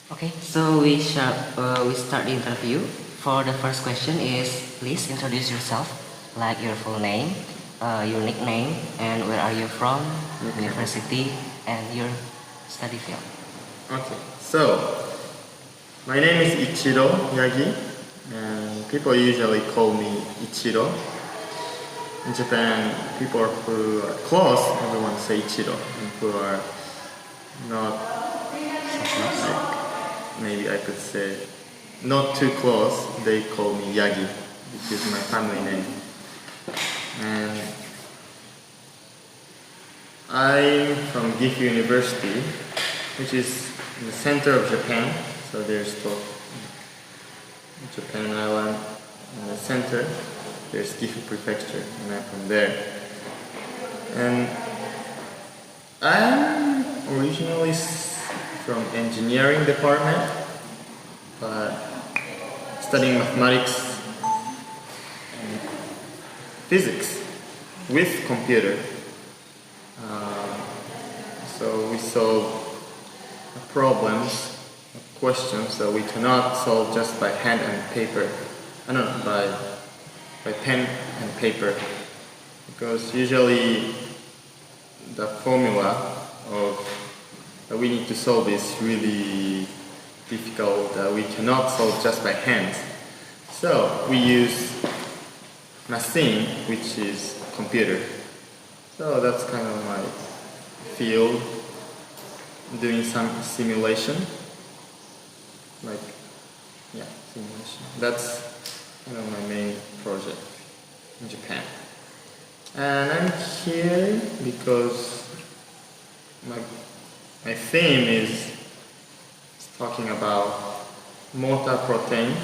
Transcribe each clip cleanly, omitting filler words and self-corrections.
Okay, so we start the interview. For the first question is, please introduce yourself, like your full name, your nickname, and where are you from, Okay. university, and your study field. Okay, so my name is Ichiro Yagi, and people usually call me Ichiro. In Japan, people who are close, everyone say Ichiro, and who are not, like, maybe I could say, not too close, they call me Yagi, which is my family name. And I'm from Gifu University, which is in the center of Japan. So there's Japan Island in the center. There's Gifu Prefecture, and I'm from there. And I'm originally from engineering department, but studying mathematics and physics with computer. So we solve problems, questions that we cannot solve just by hand and paper. By pen and paper. Because usually the formula that we need to solve is really difficult that we cannot solve just by hands. So we use machine, which is computer. So that's kind of my field, doing some simulation. Simulation. That's kind of my main project in Japan. And I'm here because my theme is talking about motor protein.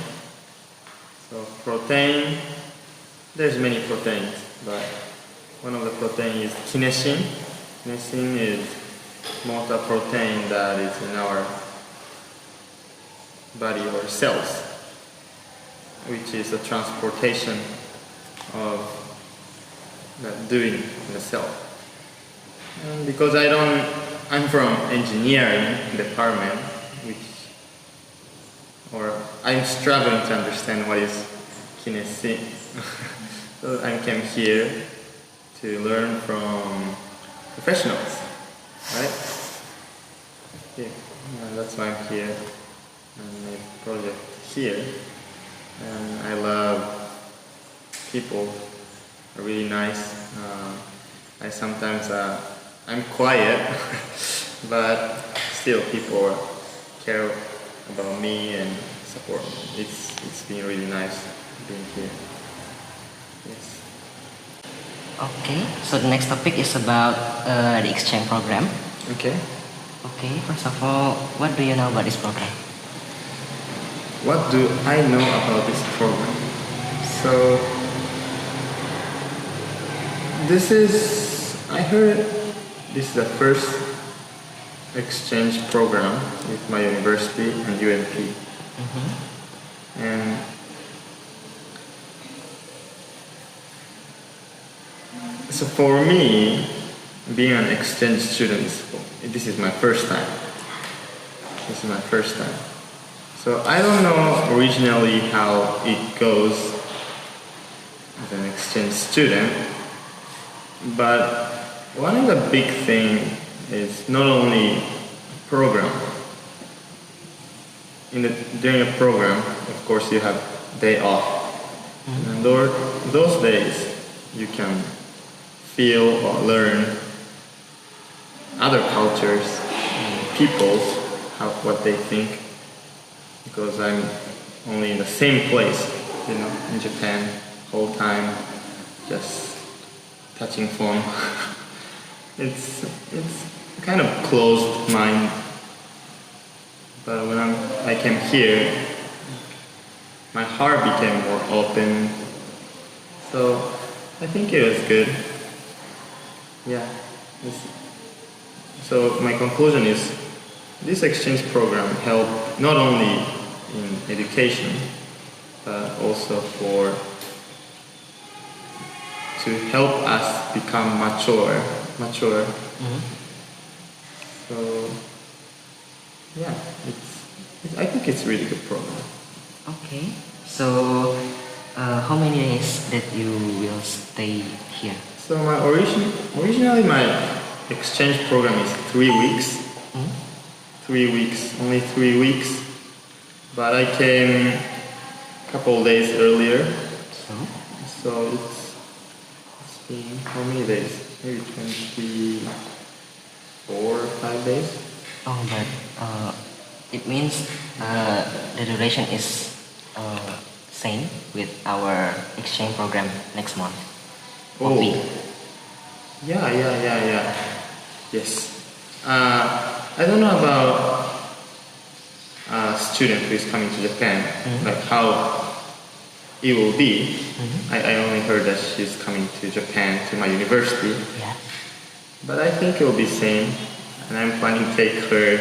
So protein, there's many proteins, but one of the protein is kinesin. Kinesin is motor protein that is in our body or cells, which is a transportation of that doing in the cell. And because I'm from engineering department, I'm struggling to understand what is kinesin. So I came here to learn from professionals, right? Yeah, that's why I'm here, and my project here. And I love people, are really nice. I'm quiet, but still people care about me and support me. It's been really nice being here. Yes. Okay, so the next topic is about the exchange program. Okay. Okay, first of all, what do you know about this program? What do I know about this program? So I heard this is the first exchange program with my university and UMP. Mm-hmm. And so for me, being an exchange student, this is my first time. So I don't know originally how it goes as an exchange student, but one of the big things is not only a program. During a program, of course, you have day off. Mm-hmm. And those days, you can feel or learn other cultures and people, what they think. Because I'm only in the same place, in Japan, whole time, just touching phone. It's kind of closed mind. But when I came here, my heart became more open. So I think it was good. Yeah. So my conclusion is, this exchange program helped not only in education, but also to help us become mature. Mm-hmm. So yeah, I think it's a really good program. Okay. So, how many days that you will stay here? So originally my exchange program is 3 weeks. 3 weeks, only 3 weeks. But I came a couple of days earlier. So it's been how many days? Maybe 24 or 5 days. Oh, but it means the duration is same with our exchange program next month. Oh. Week. Yeah. Yes. I don't know about a student who is coming to Japan, like how it will be. I only heard that she's coming to Japan to my university. Yeah. But I think it will be same, and I'm planning to take her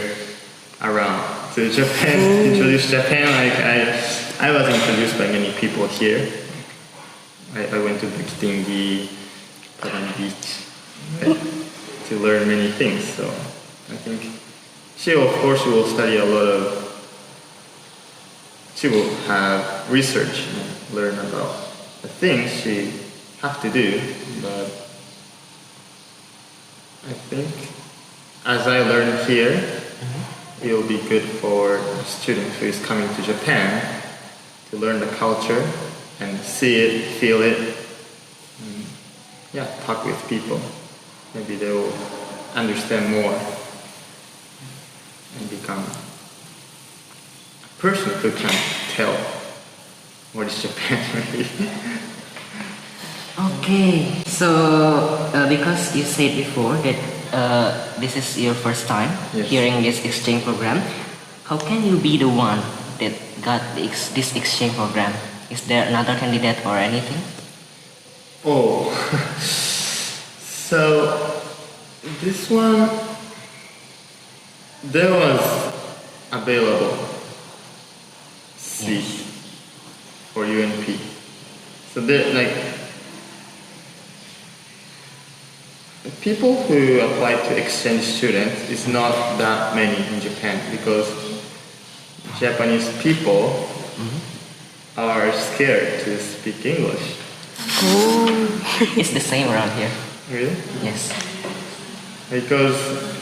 around to Japan, introduce Japan. Like I was introduced by many people here. I went to Bukitingi, Karan Beach, to learn many things. So I think she will study a lot of. She will have research and learn about the things she have to do. But I think as I learn here, it will be good for a student who is coming to Japan to learn the culture and see it, feel it, and talk with people. Maybe they will understand more and become a person who can tell what is Japan really. Okay, so because you said before that this is your first time hearing this exchange program, how can you be the one that got this exchange program? Is there another candidate or anything? Oh, so this one, there was available seat for UNP. So there, like, people who apply to exchange students is not that many in Japan because Japanese people are scared to speak English. It's the same around here. Really? Yes. Because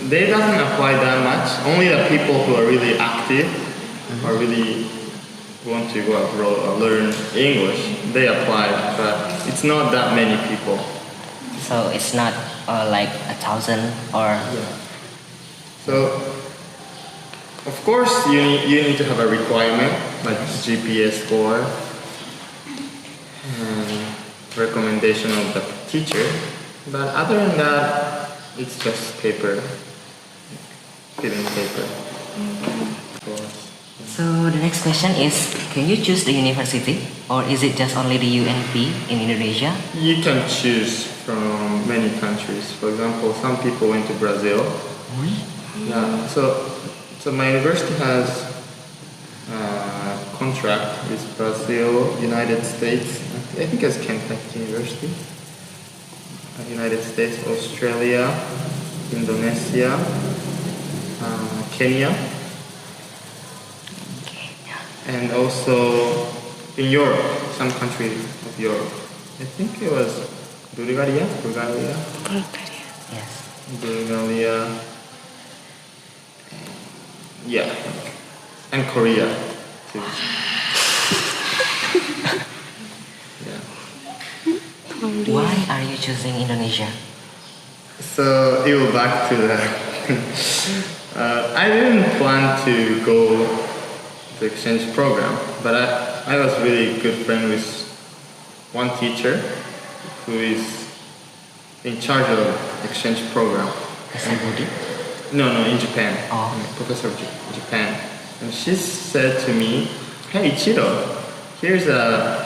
they doesn't apply that much. Only the people who are really active or really want to go abroad or learn English, they apply. But it's not that many people. So it's not like 1,000 or. So of course you need to have a requirement like GPA score and recommendation of the teacher. But other than that, it's just paper, filling paper. So the next question is, can you choose the university or is it just only the UNP in Indonesia? You can choose from many countries. For example, some people went to Brazil. Yeah. So my university has a contract with Brazil, United States. I think it's Kentucky University. United States, Australia, Indonesia, Kenya, and also in Europe, some countries of Europe. I think it was Bulgaria. Yes. Bulgaria. Yeah, and Korea too. Yeah. Why are you choosing Indonesia? So it will back to the. I didn't plan to go to exchange program, but I was really good friend with one teacher who is in charge of exchange program. No, in Japan. Oh. Professor of Japan. And she said to me, "Hey Ichiro, here's a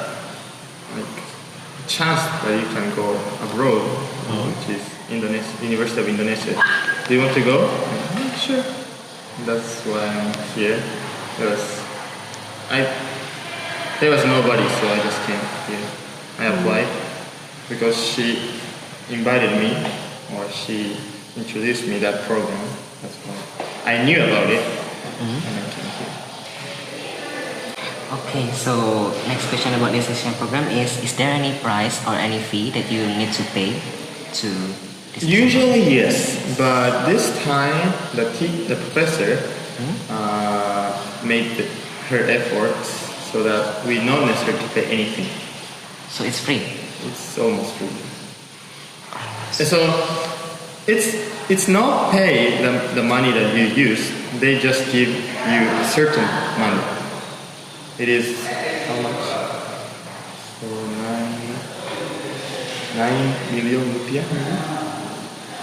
chance that you can go abroad, which is University of Indonesia. Do you want to go?" Sure. That's why I'm here. There was nobody, so I just came here. I applied because she invited me, or she introduced me that program. That's why I knew about it, and I came here. Okay, so next question about this exchange program is there any price or any fee that you need to pay to this exchange Usually yes, but this time the professor made her efforts so that we not necessarily to pay anything. So it's free? It's almost free. And so it's not pay the money that you use. They just give you a certain money. It is how much? So 9 million rupiah.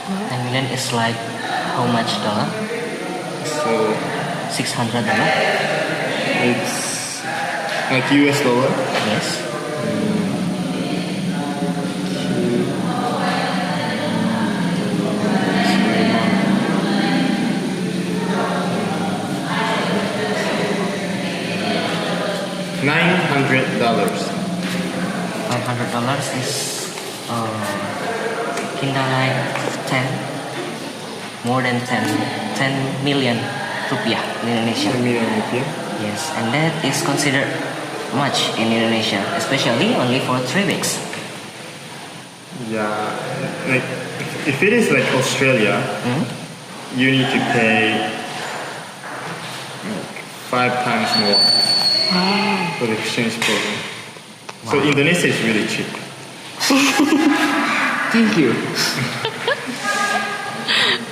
9 million is like how much dollar? So $600? it's like US dollar. Yes. $900. $500 is kinda like 10 more than 10 million rupiah in Indonesia. 10 million rupiah. Yes, and that is considered much in Indonesia, especially only for 3 weeks. Yeah, like if it is like Australia, you need to pay like 5 times more for the exchange program. So Indonesia is really cheap. Thank you.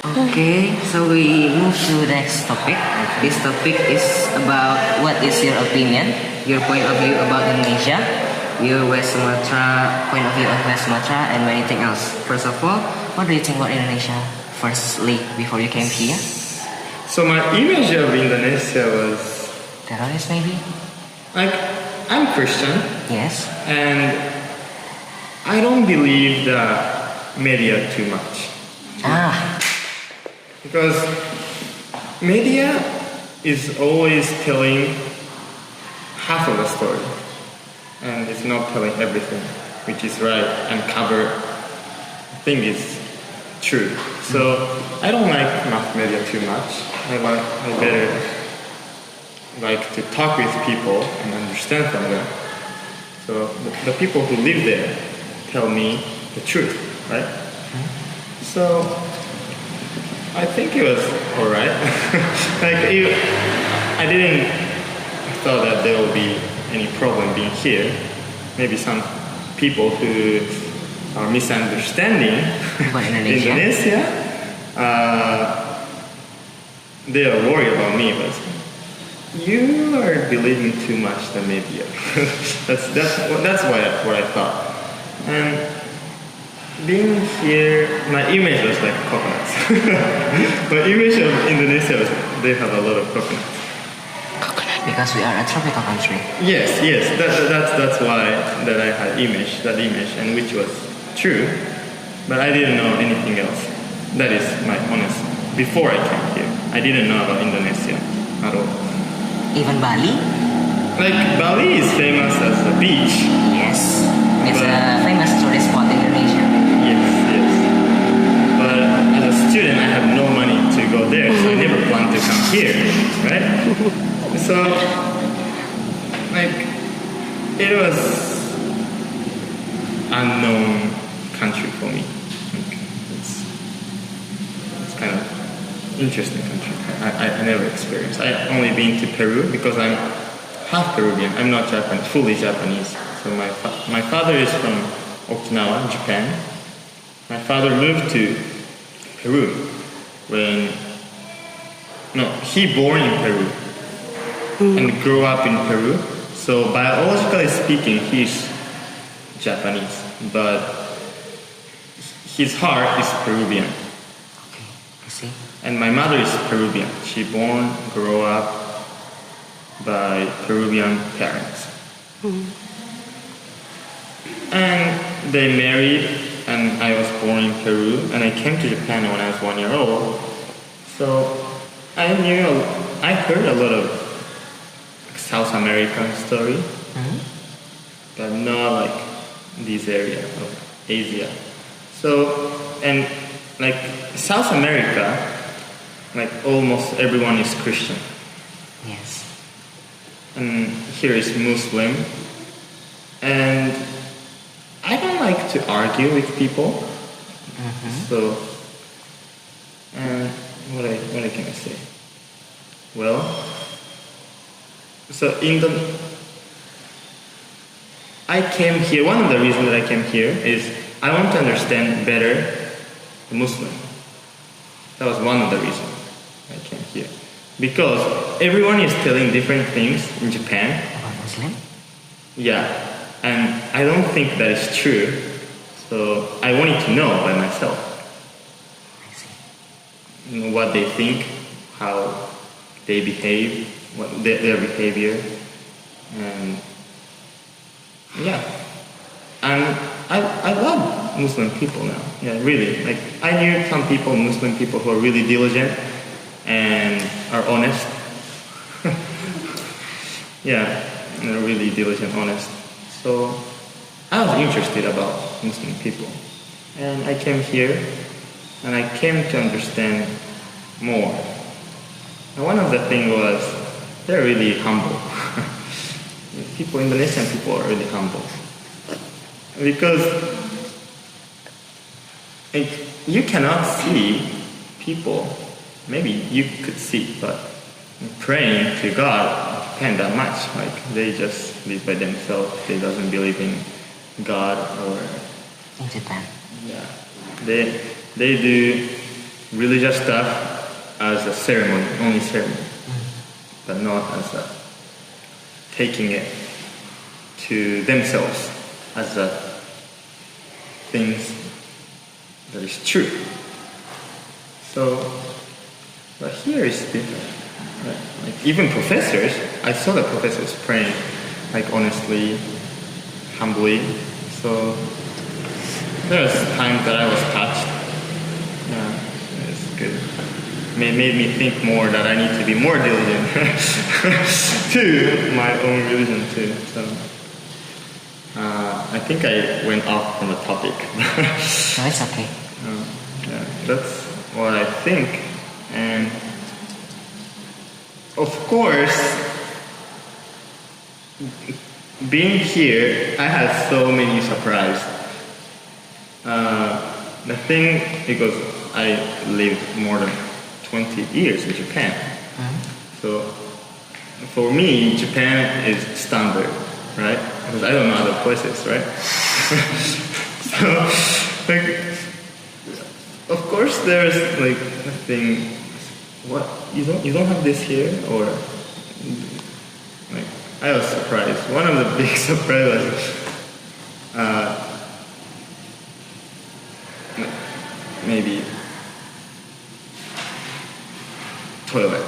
Okay, so we move to the next topic. This topic is about what is your opinion, your point of view about Indonesia, your West Sumatra, point of view of West Sumatra, and anything else. First of all, what do you think about Indonesia? Firstly, before you came here? So my image of Indonesia was Terrorist, maybe? like I'm Christian Yes. and I don't believe the media too much. Because media is always telling half of the story and it's not telling everything, which is right and cover thing is true. So I don't like mass media too much. I better like to talk with people and understand from them. So the people who live there tell me the truth, right? So I think it was alright. I didn't thought that there will be any problem being here. Maybe some people who are misunderstanding About Indonesia. They are worried about me, but you are believing too much the media. that's what I thought. And being here, my image was like coconuts. My image of Indonesia was they have a lot of coconuts. Coconut, because we are a tropical country. Yes. That's why that I had that image, and which was true. But I didn't know anything else. That is my honest. Before I came here, I didn't know about Indonesia at all. Even Bali? Like Bali is famous as a beach. Yes. It's a famous tourist spot in Indonesia. Yes. But as a student, I have no money to go there, so I never planned to come here, right? So, like, it was unknown country for me. Like, it's kind of interesting country. I never experienced. I only been to Peru because I'm half Peruvian. I'm not Japanese, fully Japanese. So my father is from Okinawa, Japan. My father moved to Peru he born in Peru and grew up in Peru. So biologically speaking, he's Japanese, but his heart is Peruvian. Okay, I see. And my mother is Peruvian. She grew up by Peruvian parents. And they married, and I was born in Peru, and I came to Japan when I was 1 year old. So I heard a lot of South American story, but not like this area of Asia. So, and like South America, like almost everyone is Christian. Yes. and here is Muslim. And I don't like to argue with people. So, and what can I say? Well, so I came here. One of the reasons that I came here is I want to understand better the Muslim. That was one of the reasons I came here. Because everyone is telling different things in Japan. About Muslim? Yeah, and I don't think that is true. So I wanted to know by myself. I see. You know, what they think, how they behave, what their behavior, and yeah. And I love Muslim people now. Yeah, really. Like I knew some people, Muslim people, who are really diligent and are honest. Yeah, and they're really diligent, honest. So I was interested about Muslim people, and I came here, and I came to understand more. And one of the things was they're really humble. People, Indonesian people are really humble. Because you cannot see people, maybe you could see, but praying to God in Japan that much. Like they just live by themselves. They doesn't believe in God or In Japan. yeah. They do religious stuff as a ceremony, only ceremony, but not as a taking it to themselves as a things that is true. So, but here is different. Right? Like even professors, I saw the professors praying, like honestly, humbly. So there was times that I was touched. Yeah, it's good. Made me think more that I need to be more diligent to my own religion too. So I think I went off from the topic. No, it's okay. Yeah, that's what I think. And of course, being here, I had so many surprises. The thing, because I lived more than 20 years in Japan. So for me, Japan is standard, right? Because I don't know other places, right? So, like, of course, there's like a thing. What you don't have this here, or like I was surprised. One of the big surprises was maybe toilet.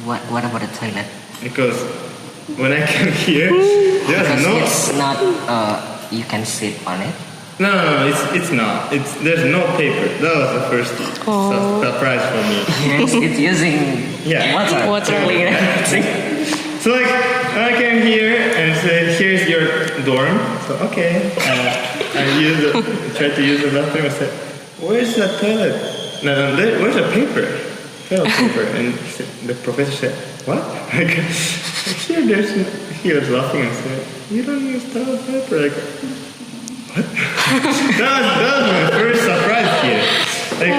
What about the toilet? Because when I came here, there's Because no. it's not. You can sit on it. No, it's not. There's no paper. That was the first surprise for me. Yes, it's using Yeah. water. to clean everything. So like, I came here and said, "Here's your dorm." So okay, I tried to use the bathroom. I said, "Where's the toilet? No, where's the paper? Toilet paper?" And the professor said, "What?" Like, he was laughing and said, "You don't use toilet paper." Like, what? that was my first surprise here. Like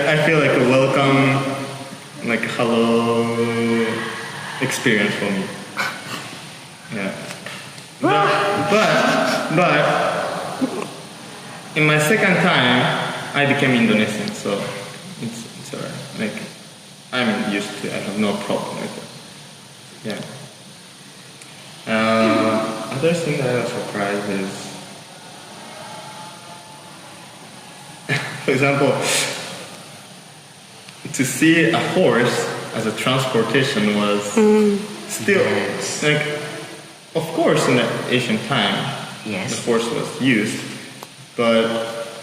I feel like a welcome, like hello experience for me. Yeah. But in my second time, I became Indonesian, so it's alright. Like I'm used to it. I have no problem with it. Yeah. Other thing that I was surprised is, for example, to see a horse as a transportation was still like, of course, in the ancient time, Yes. the horse was used, but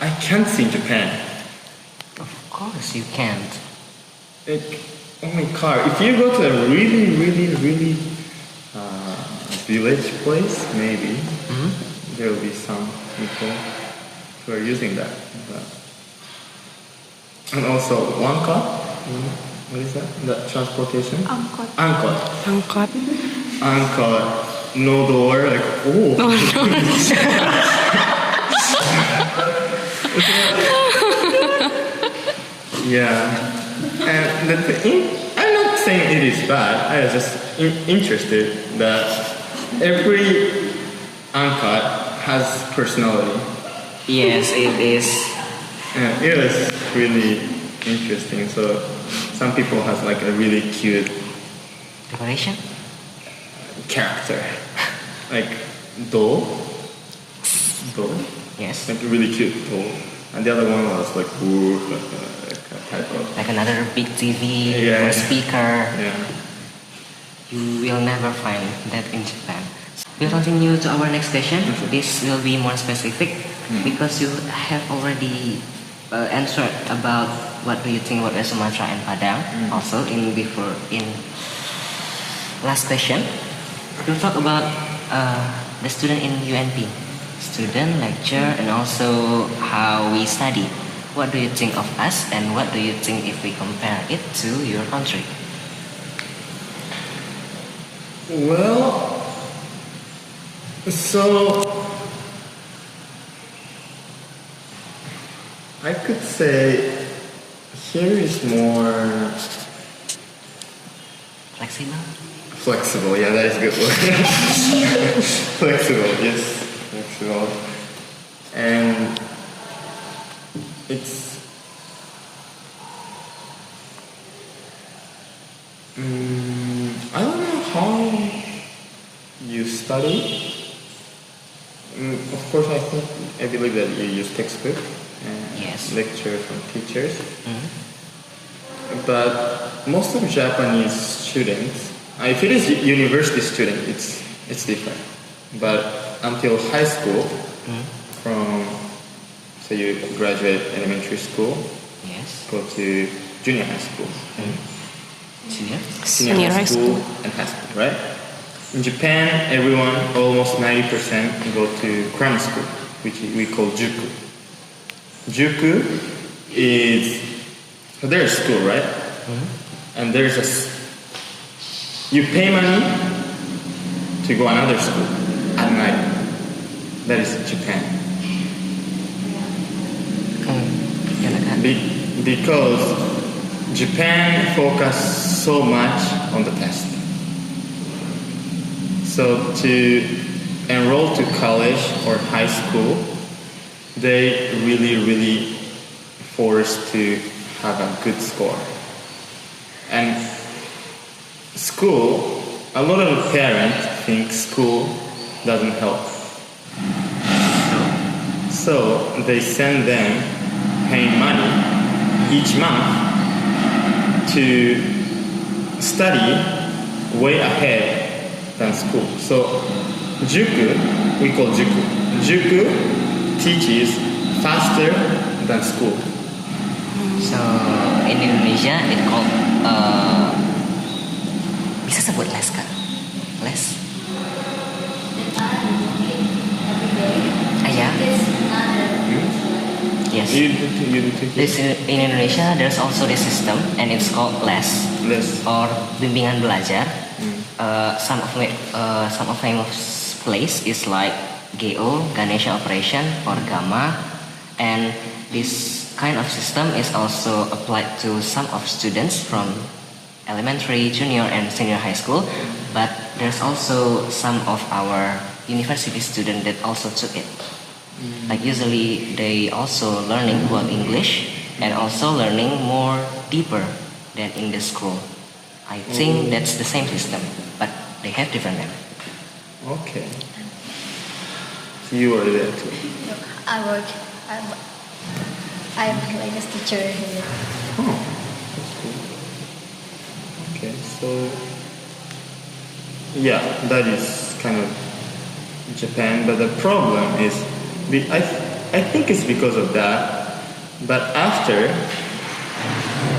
I can't see in Japan. Of course you can't. Like only car. If you go to a really village place, maybe there will be some people who are using that. And also one car, what is that? The transportation? Angkot. Angkot. Angkot. Angkot. No door, like, oh. Oh no. Yeah. And I'm not saying it is bad. I was just interested that every Angkot has personality. Yes, it is. And it was really interesting. So some people has like a really cute Decoration? character, like doll, Yes. like a really cute doll, and the other one was like ooh, like a type of Like another big TV Yeah. or speaker. yeah. You will never find that in Japan. We'll continue to our next question. This will be more specific because you have already answered about what do you think about Sumatra and Padang. Also in last question, we'll talk about the student in UNP, student, lecture, and also how we study. What do you think of us, and what do you think if we compare it to your country? Well, so I could say here is more Flexible? flexible. Yeah, that is a good word. Flexible, yes, flexible, and it's. I don't know how you study. Of course, I believe that you use textbook and Yes. lecture from teachers. But most of Japanese students, if it is university student, it's different. But until high school, from say you graduate elementary school, Yes. go to junior high school. Senior? Senior high school. and high school, right? In Japan, everyone, almost 90% go to grammar school, which we call juku. Juku is, so there's school, right? And there's you pay money to go another school at night. That is Japan. Because Japan focus so much on the test. So to enroll to college or high school, they really forced to have a good score. And school, a lot of parents think school doesn't help. So they send them paying money each month to study way ahead than school. So juku, we call juku. Juku teaches faster than school. So in Indonesia it called bisa sebut les kan? Les? Yeah. Yes. In Indonesia there's also this system and it's called les or bimbingan belajar. Some of famous place is like GO, Ganesha Operation, or Gamma, and this kind of system is also applied to some of students from elementary, junior, and senior high school. But there's also some of our university students that also took it. Like usually they also learning well English and also learning more deeper than in the school. I think that's the same system, but they have different name. Okay. So you were there too. I'm language teacher here. Oh, that's cool. Okay, so yeah, that is kind of Japan, but the problem is, I think it's because of that, but after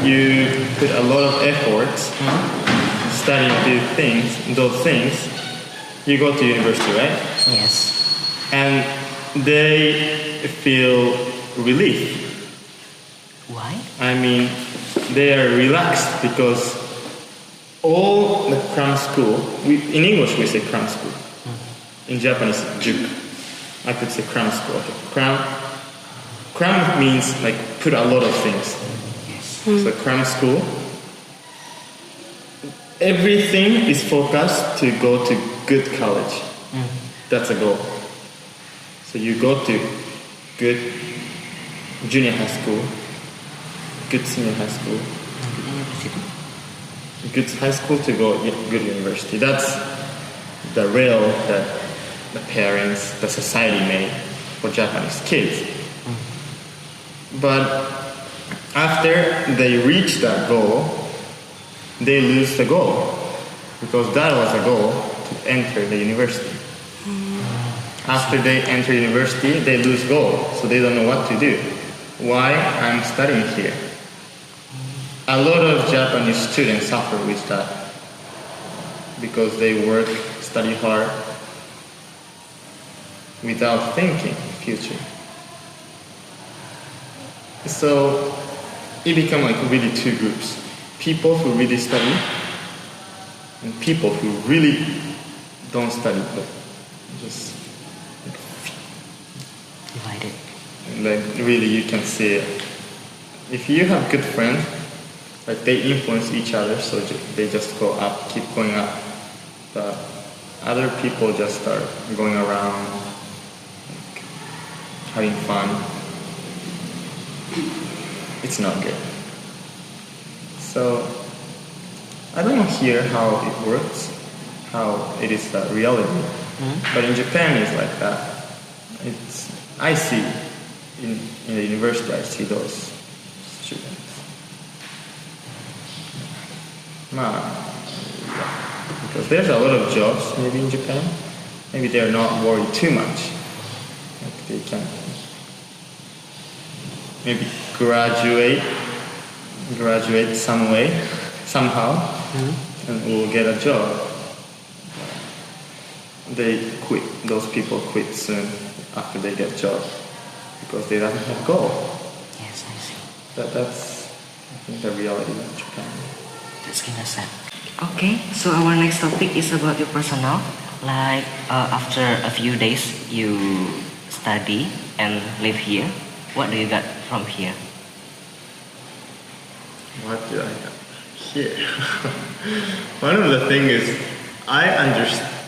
you put a lot of effort studying those things, you go to university, right? Yes. And they feel relief. Why? I mean, they are relaxed because all the cram school, in English we say cram school. In Japanese, juku. I could say cram school. Okay. Cram means like put a lot of things. So cram school, everything is focused to go to good college. That's a goal. So you go to good junior high school, good senior high school, good high school to go good university. That's the rail that the parents, the society made for Japanese kids. But after they reach that goal, they lose the goal because that was the goal to enter the university. After they enter university, they lose goal, so they don't know what to do. Why I'm studying here? A lot of Japanese students suffer with that because they work, study hard without thinking future. So it become like really two groups. People who really study and people who really don't study but just Divided. like really you can see it. If you have good friends, like they influence each other, so they just go up, keep going up. But other people just start going around, like, having fun. It's not good. So I don't know here how it works, how it is the reality. But in Japan it's like that. I see in the university, I see those students. Because there's a lot of jobs maybe in Japan. Maybe they're not worried too much. Like they can maybe graduate some way, somehow, and will get a job. They quit. Those people quit soon after they get a job because they don't have a goal. Yes, I see. That's I think the reality of Japan. That's kind of sad. Okay, so our next topic is about your personal. Like after a few days you study and live here. What do you got from here? What did I get here? One of the things is I understood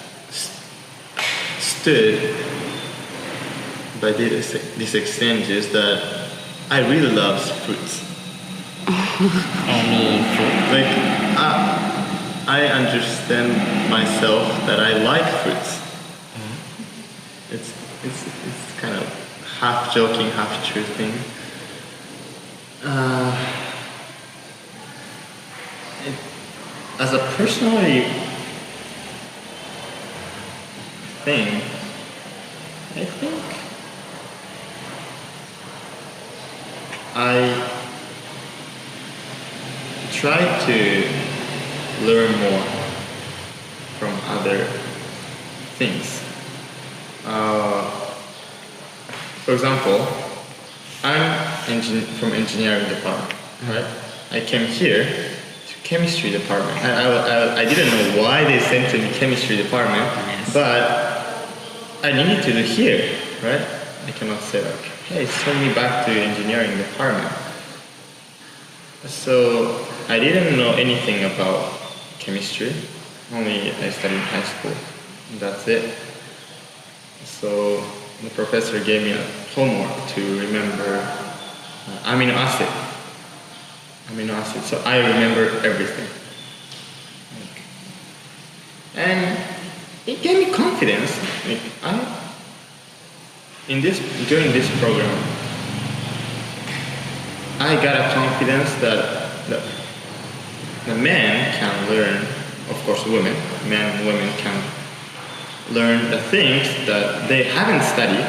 by this exchange is that I really love fruits. Any food? Like I understand myself that I like fruits. It's kind of half joking, half true thing. As a personality thing, I think I try to learn more from other things. For example, I'm from engineering department, right? I came here to chemistry department. I didn't know why they sent me to chemistry department, but I needed to do here, right? I cannot say like, hey, send me back to engineering department. So I didn't know anything about chemistry. Only I studied in high school. That's it. So the professor gave me a homework to remember amino acid. So I remember everything. And it gave me confidence. During this program, I got a confidence that the men can learn, of course men and women can learn the things that they haven't studied,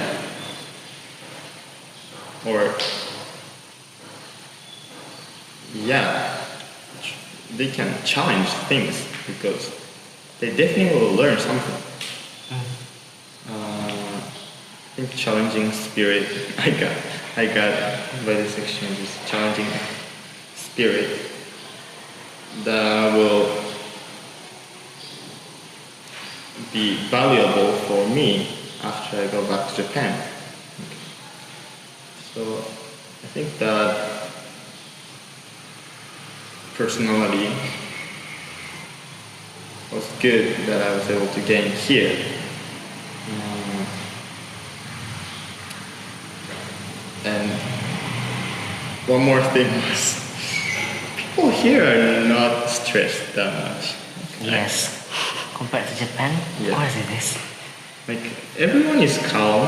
or they can challenge things because they definitely will learn something. I think challenging spirit I got by this exchange is challenging spirit that will be valuable for me after I go back to Japan. Okay. So I think that personality was good that I was able to gain here. And one more thing is, people here are not stressed that much. Yes. Compared to Japan, Yeah. of course it is. Like, everyone is calm.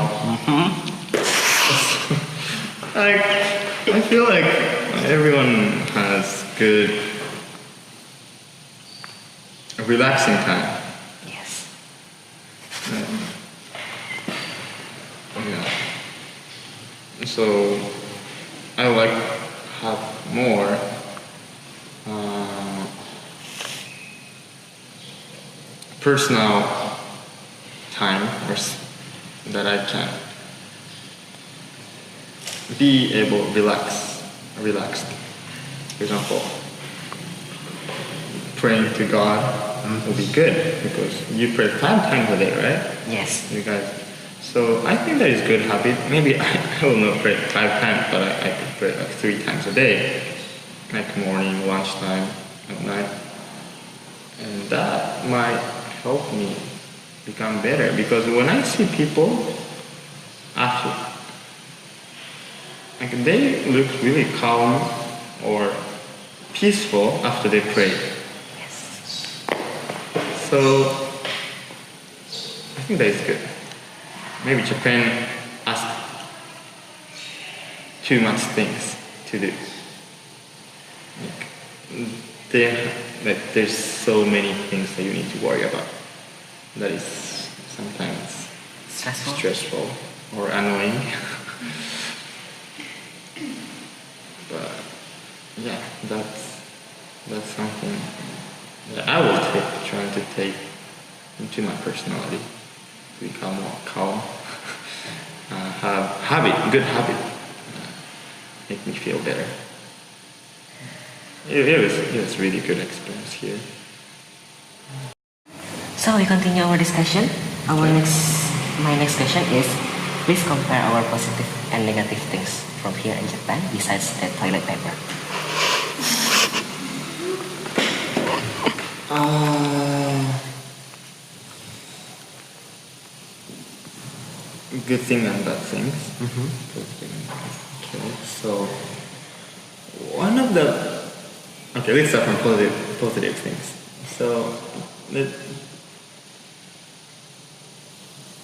Like, I feel like everyone has good, relaxing time. Yes. Yeah. So I like have more personal time that I can be able to relaxed. For example, praying to God will be good because you pray 5 times a day, right? Yes. You guys. So I think that is good habit. Maybe I will not pray 5 times, but I could pray like 3 times a day, like morning, lunchtime, at night, and that might help me become better. Because when I see people after, like they look really calm or peaceful after they pray. Yes. So I think that is good. Maybe Japan asks too much things to do. There's so many things that you need to worry about. That is sometimes stressful or annoying. But yeah, that's something that I will trying to take into my personality. Become more calm, have good habit, make me feel better. It was really good experience here. So we continue our discussion. My next question is, please compare our positive and negative things from here in Japan besides the toilet paper. Good thing and bad things. Mm-hmm. Okay, so let's start from positive things. So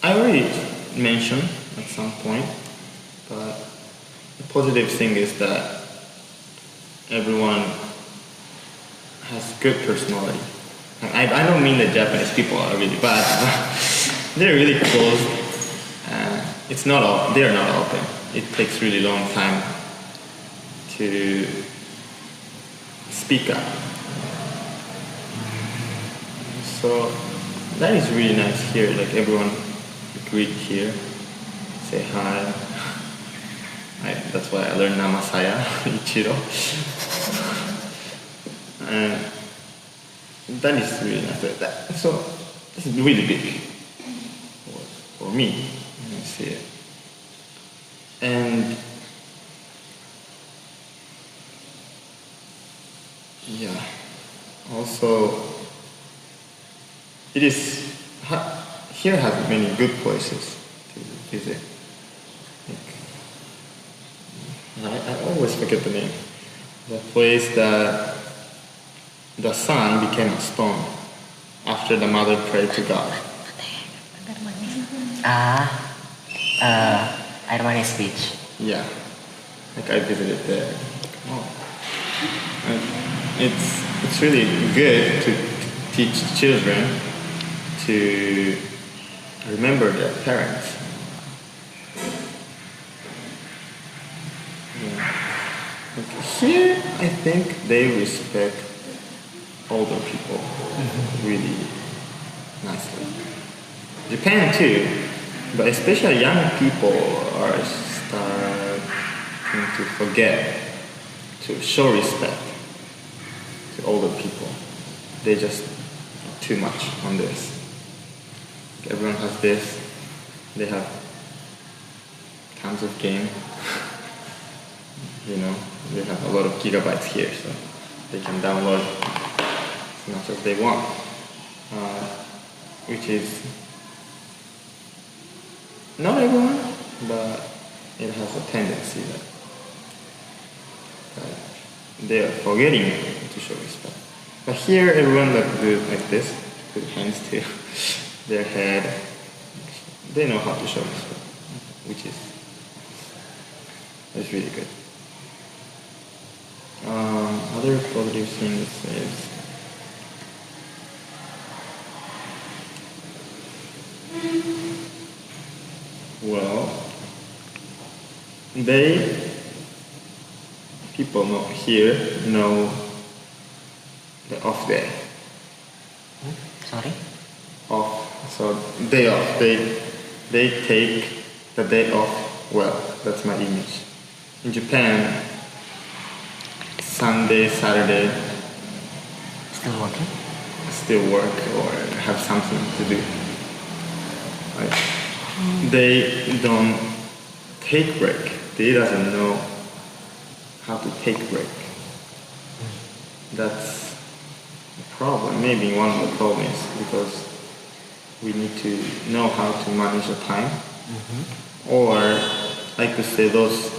I already mentioned at some point, but the positive thing is that everyone has good personality. And I don't mean that Japanese people are really bad. They're really closed. They're not open. It takes really long time to speak up. So that is really nice here. Like everyone greet here, say hi. That's why I learned Namasaya, Ichiro. And that is really nice. So this is really big for me. I see it. And yeah, also here has many good places to visit. I always forget the name. The place that the son became a stone after the mother prayed to God. Airmanis Beach. Yeah, like I visited there. And it's really good to teach children to remember their parents. Yeah. Like here, I think they respect older people really nicely. Japan too. But especially young people are starting to forget to show respect older people, they just too much on this. Everyone has this. They have tons of game. They have a lot of gigabytes here, so they can download as much as they want, which is not everyone, but it has a tendency that they are forgetting to show respect. But here, everyone that do it like this, put hands to their head, they know how to show respect, which is really good. Other positive things is people know the off day. Sorry? Off. So day off. They take the day off well. That's my image. In Japan, Sunday, Saturday, Still working? still work or have something to do. Right? They don't take break. They doesn't know how to take break. That's the problem. Maybe one of the problems because we need to know how to manage the time. Or I could say those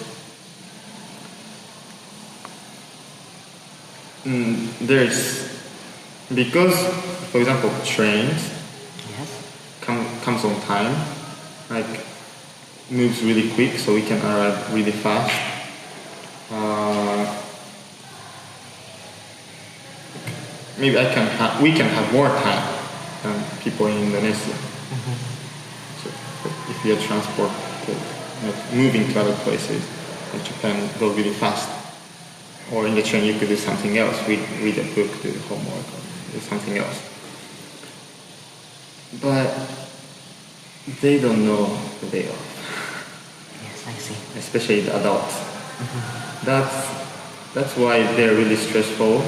because, for example, trains comes on time, like moves really quick, so we can arrive really fast. Maybe we can have more time than people in Indonesia. So if we are transported, moving to other places, like Japan, go really fast. Or in the train you could do something else, read a book, do homework, or do something else. But they don't know the day off. Yes, I see. Especially the adults. That's why they're really stressful.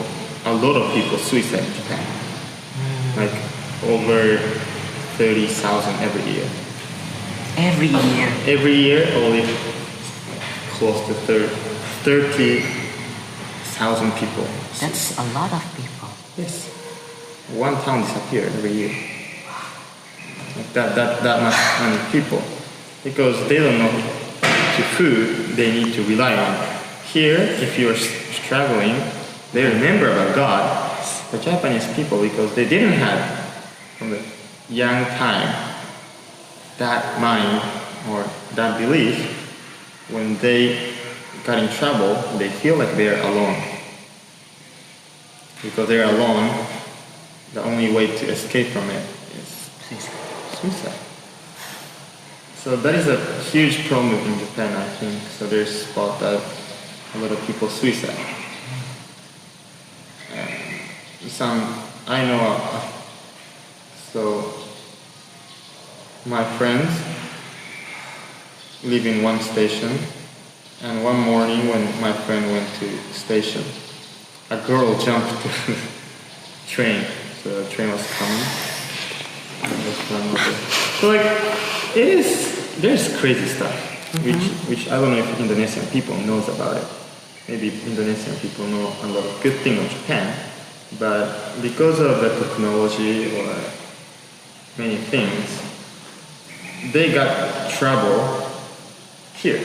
A lot of people suicide in Japan. Like over 30,000 every year. Every year? Every year, only close to 30,000 people. That's a lot of people. Yes. One town disappear every year. Like that much many people. Because they don't know the food they need to rely on. Here, if you're struggling, they remember about God. The Japanese people, because they didn't have from the young time that mind or that belief, when they got in trouble, they feel like they're alone. Because they're alone, the only way to escape from it is suicide. So that is a huge problem in Japan, I think. So there's about that a lot of people suicide. I know, so my friends live in one station, and one morning when my friend went to station, a girl jumped to the train. So the train was coming. So like, there's crazy stuff, which I don't know if Indonesian people knows about it. Maybe Indonesian people know a lot of good things of Japan, but because of the technology or many things, they got trouble here.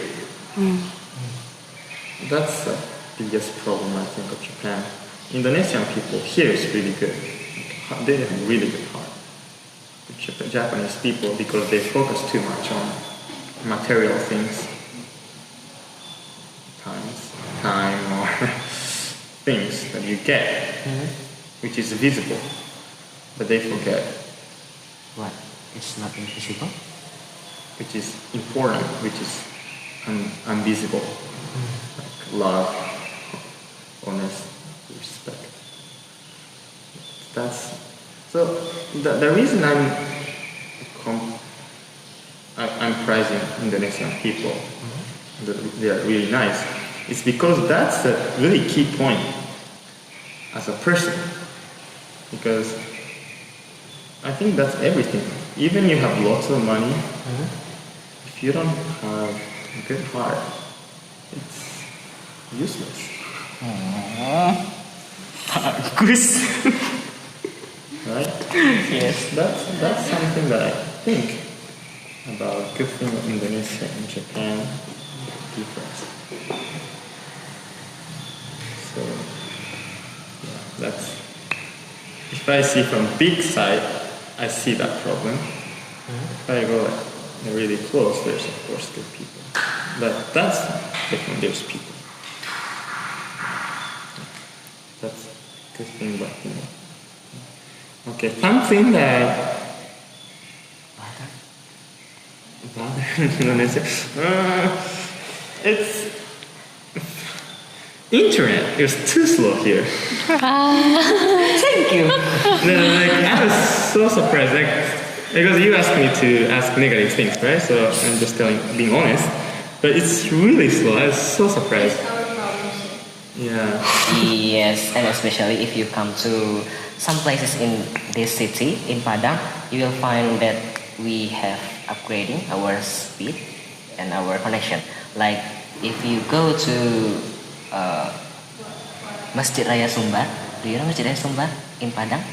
That's the biggest problem, I think, of Japan. Indonesian people here is really good. They have a really good heart. The Japanese people, because they focus too much on material things, time or things that you get, which is visible, but they forget. What? It's not invisible? Which is important, which is invisible. Like love, honesty, respect. So the reason I'm praising Indonesian people, that they are really nice, is because that's a really key point. as a person, because I think that's everything. Even you have lots of money, if you don't have a good heart, it's useless. Bagus. Right? Yes. That's something that I think about good thing of Indonesia and Japan difference. So yeah, that's, if I see from big side, I see that problem. If I go like really close, there's of course good people, but that's different. There's people. That's good thing about Indonesia. Okay, something that Indonesia. It's internet is too slow here. Thank you. I was so surprised, because you asked me to ask negative things, right? So I'm just being honest. But it's really slow. I was so surprised. Yeah. Yes, and especially if you come to some places in this city, in Padang, you will find that we have upgrading our speed and our connection. Like if you go to Masjid Raya Sumbar, do you know Masjid Raya Sumbar in Padang?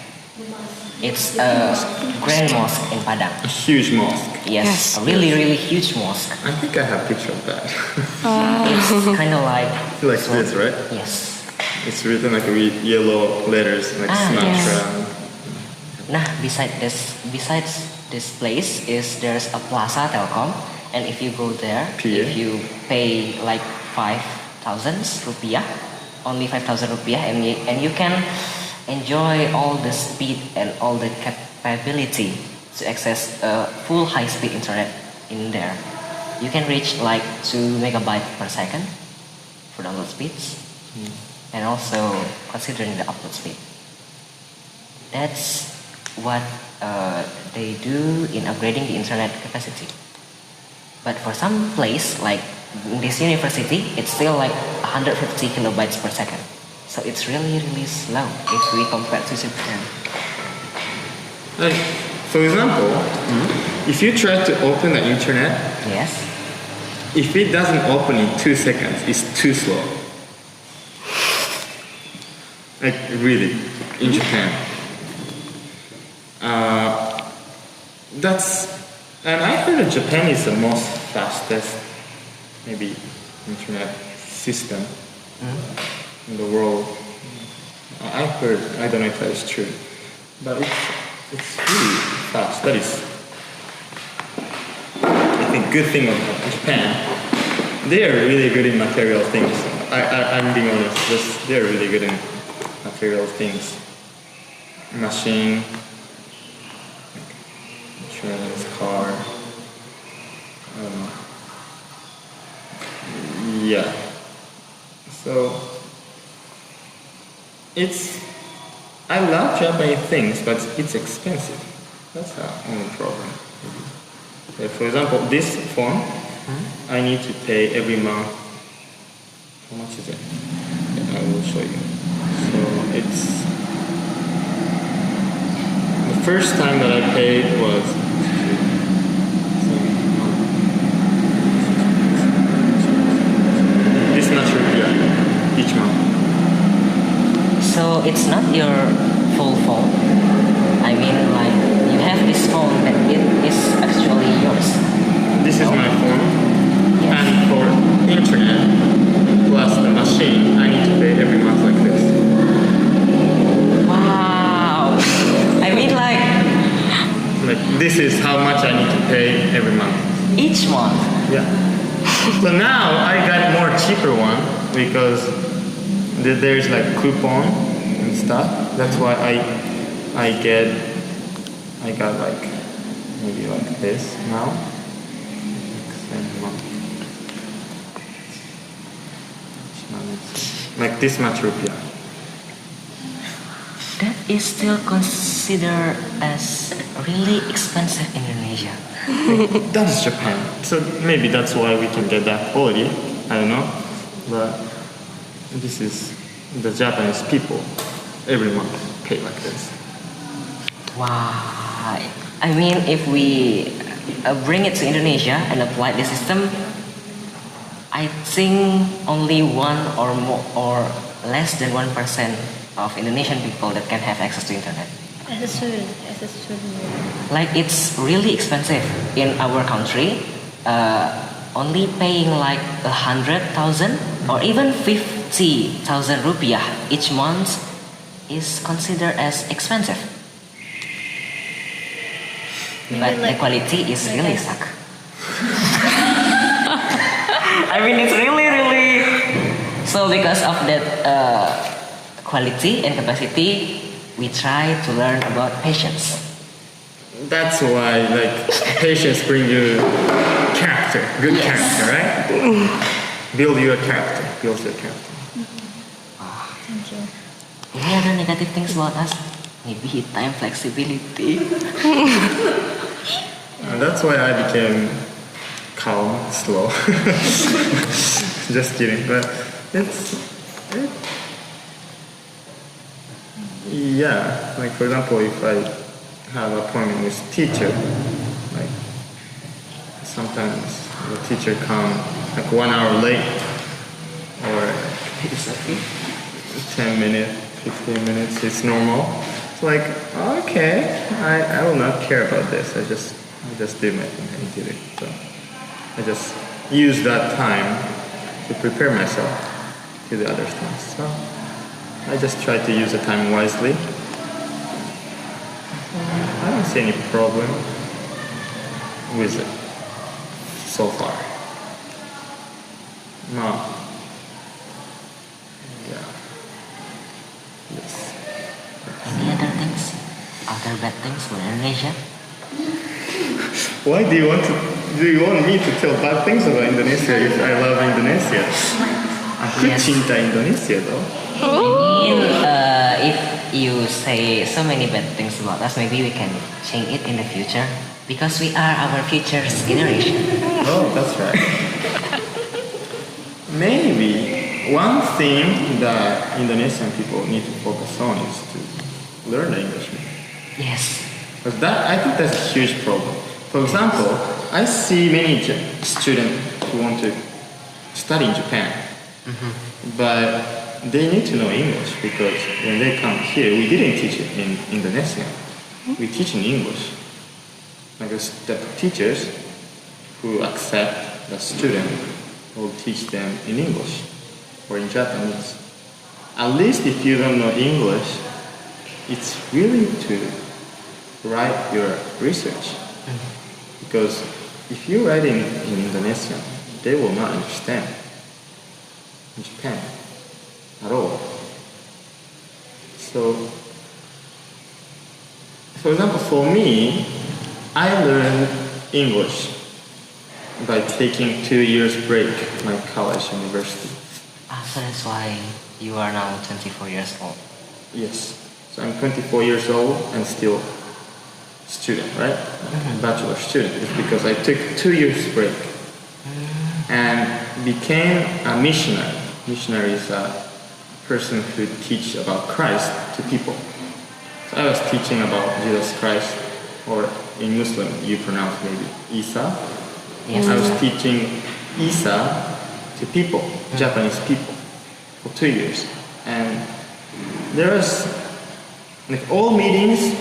It's a grand mosque in Padang. A huge mosque. Yes, a really, really huge mosque. I think I have a picture of that. It's kind of like Like this, right? Yes. It's written like with yellow letters, like Sumatra. Nah, besides this place there's a Plaza Telkom, and if you go there, PA. if you pay like 5,000 rupiah, only 5,000 rupiah, and you can enjoy all the speed and all the capability to access full high-speed internet in there. You can reach like 2 megabytes per second for download speeds, and also considering the upload speed. That's what they do in upgrading the internet capacity. But for some place like this university, it's still like 150 kilobytes per second. So it's really, really slow if we compare to Japan. Like, for example, if you try to open the internet, Yes. if it doesn't open in 2 seconds, it's too slow. Like really, in Japan. And I heard that Japan is the most fastest, maybe, internet system in the world. I heard, I don't know if that is true, but it's really fast. That is, I think, good thing about Japan. They are really good in material things. I'm being honest, they're really good in material things. Machine, insurance, car. Yeah. So I love Japanese things, but it's expensive. That's the only problem. For example, this phone, I need to pay every month. How much is it? I will show you. So it's the first time that I paid was this much rupiah each month. So it's not your full phone. I mean, like you have this phone that it is actually yours. This is my phone, Yes. and for internet plus the machine, I need to pay every month like this. Wow. I mean, like Like this is how much I need to pay every month. each month. Yeah. So now I got more cheaper one because there's like coupon and stuff. That's why I got like maybe like this now. Like this much rupiah. That is still considered as really expensive in Indonesia. That is Japan. So maybe that's why we can get that quality. I don't know. But this is the Japanese people. every month pay like this. Why? I mean, if we bring it to Indonesia and apply the system, I think only one or more or less than 1% of Indonesian people that can have access to internet. As a student. Like it's really expensive in our country. Only paying like 100,000 or even 50,000 rupiah each month is considered as expensive. But the quality is really suck. I mean, it's really. So because of that quality and capacity, we try to learn about patience. That's why, like, patience bring you character, good Yes. character, right? Build your character. Thank you. Any other negative things about us? Maybe time flexibility. And that's why I became calm, slow. Just kidding, but yeah, like for example, if I have an appointment with teacher, like sometimes the teacher come like 1 hour late or It's okay. 10 minutes, 15 minutes, it's normal. It's like, okay, I will not care about this. I just did my thing, I did it. So I just use that time to prepare myself to the other things. So I just try to use the time wisely. I don't see any problem with it so far. No. Yeah. Yes. Any other things? Other bad things for Indonesia? Why do you want me to tell bad things about Indonesia if I love Indonesia? Aku Yes. cinta Indonesia though. I mean, if you say so many bad things about us, maybe we can change it in the future because we are our future's generation. Oh, that's right. Maybe one thing that Indonesian people need to focus on is to learn English. Yes. Because I think that's a huge problem. For example, I see many students who want to study in Japan, but they need to know English because when they come here, we didn't teach it in Indonesian. We teach in English. Because the teachers who accept the student will teach them in English or in Japanese. At least if you don't know English, it's really to write your research. Because if you write in Indonesian, they will not understand in Japan at all. So, for example, for me, I learned English by taking 2 years break in my college university. So that's why you are now 24 years old. Yes. So I'm 24 years old and still student, right? Bachelor student. It's because I took 2 years break and became a missionary. Missionary is a person who teach about Christ to people. So I was teaching about Jesus Christ, or in Muslim you pronounce maybe Isa. Yes. I was teaching Isa to people, Japanese people, for 2 years. And there was, like, all meetings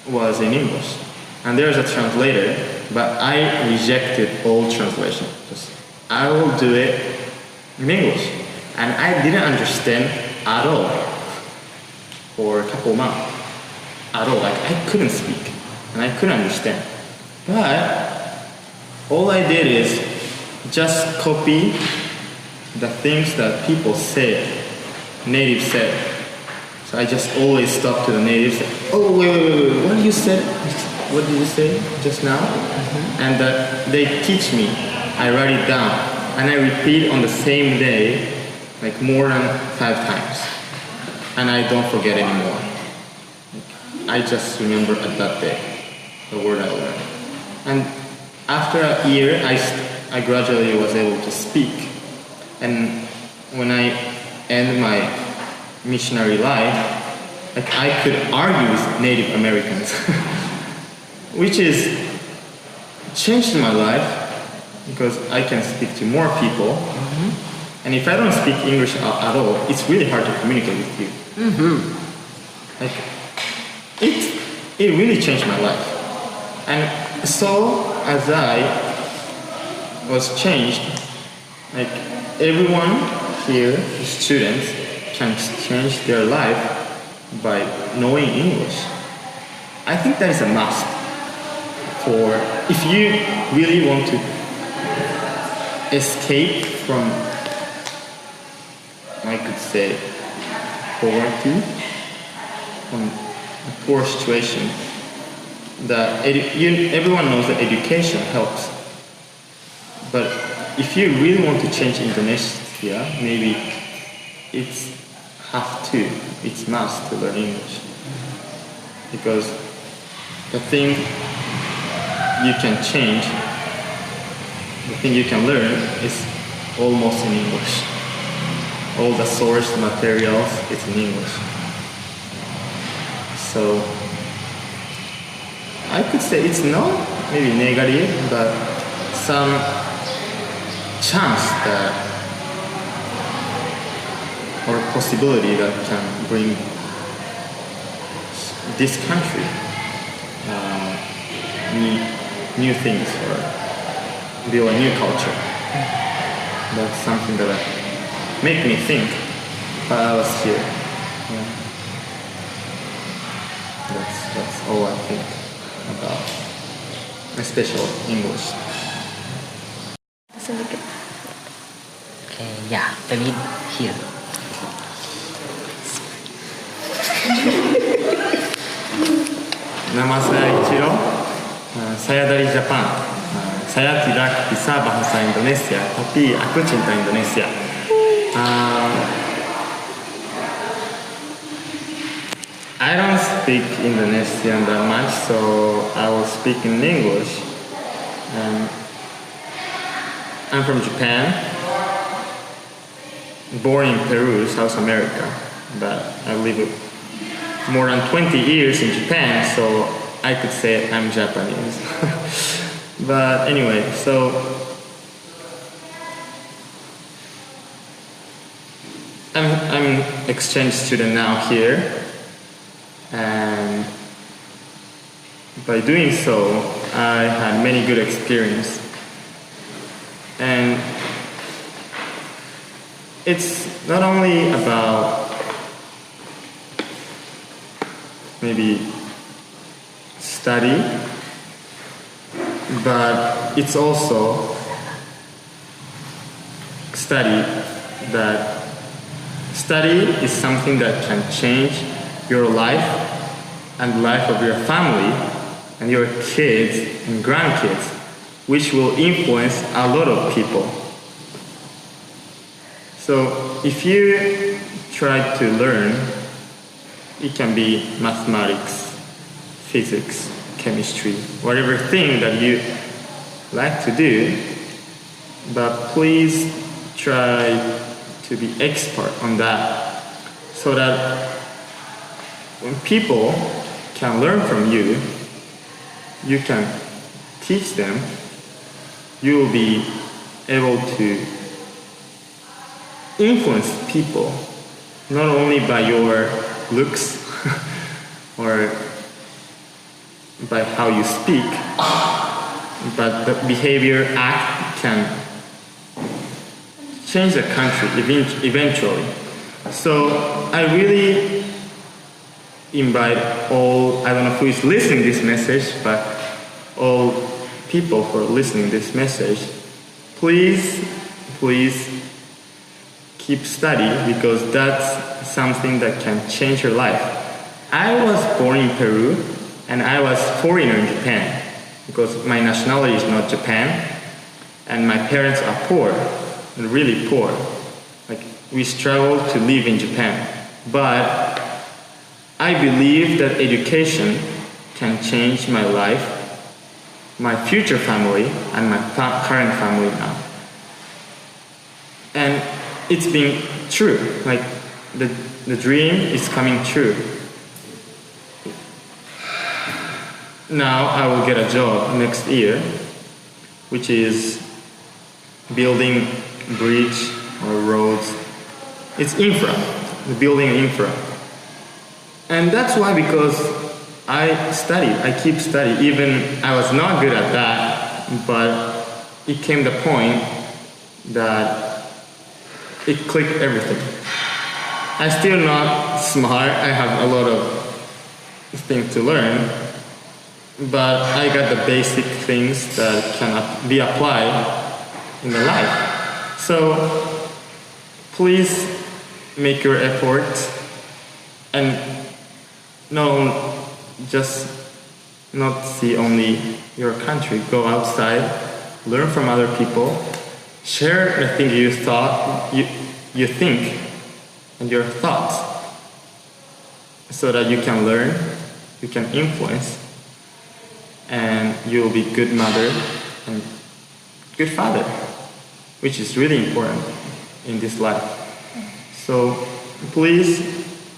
was in English. And there's a translator, but I rejected all translation. Just, I will do it in English. And I didn't understand at all for a couple months. At all. Like, I couldn't speak. And I couldn't understand. But all I did is just copy the things that people said, native said. So I just always stop to the natives. Oh, wait, what did you say? What did you say just now? And they teach me. I write it down. And I repeat on the same day, like more than 5 times. And I don't forget anymore. I just remember at that day the word I learned. And after a year, I gradually was able to speak. And when I end my missionary life, like I could argue with Native Americans, which is changed my life because I can speak to more people. And if I don't speak English at all, it's really hard to communicate with you. Like, it really changed my life. And so as I was changed, like everyone here, students, can change their life by knowing English. I think that is a must for if you really want to escape from, I could say, poverty, from a poor situation. That everyone knows that education helps, but if you really want to change Indonesia, maybe it's must to learn English, because the thing you can change, the thing you can learn is almost in English. All the source materials is in English. So I could say it's not maybe negative, but some chance that or possibility that can bring this country new things or build a new culture. That's something that make me think while I was here. Yeah. That's all I think about, especially English. Okay, yeah, maybe here. Nama saya Ichiro, saya dari Jepang. Saya tidak bisa bahasa Indonesia, tapi aku cinta Indonesia. I don't speak Indonesian that much, so I will speak in English. I'm from Japan, born in Peru, South America, but I lived more than 20 years in Japan, so I could say I'm Japanese. But anyway, so I'm exchange student now here, and by doing so, I had many good experience. And it's not only about maybe study, but it's also study is something that can change your life and the life of your family and your kids and grandkids, which will influence a lot of people. So if you try to learn, it can be mathematics, physics, chemistry, whatever thing that you like to do, but please try to be expert on that, so that when people can learn from you, you can teach them, you will be able to influence people, not only by your looks or by how you speak, but the behavior act can change the country eventually. So I really invite all, I don't know who is listening this message, but all people who are listening this message, please keep studying, because that's something that can change your life. I was born in Peru and I was foreigner in Japan, because my nationality is not Japan and my parents are poor, really poor. Like, we struggle to live in Japan. But I believe that education can change my life, my future family, and my current family now. And it's been true. Like, the dream is coming true. now I will get a job next year, which is building bridge or roads. It's infra, the building infra. And that's why, because I studied, I keep studying, even I was not good at that, but it came the point that it clicked everything. I'm still not smart, I have a lot of things to learn, but I got the basic things that can be applied in the life. So please make your effort and just not see only your country. Go outside, learn from other people, share the thing you think and your thoughts, so that you can learn, you can influence, and you will be good mother and good father, which is really important in this life. So please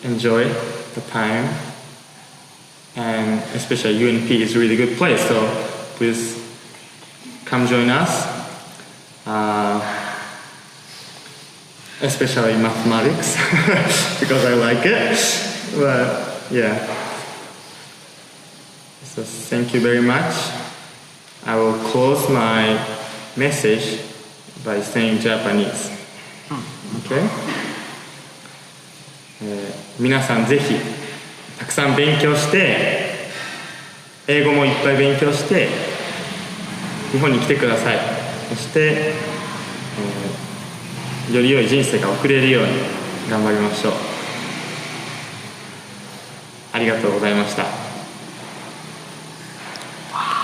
enjoy the time, and especially UNP is a really good place, so please come join us, especially mathematics because I like it. But yeah, so thank you very much. I will close my message by saying Japanese. Okay? 皆さんぜひたくさん勉強して、英語もいっぱい勉強して日本に来てください。そして、より良い人生が送れるように頑張りましょう。ありがとうございました。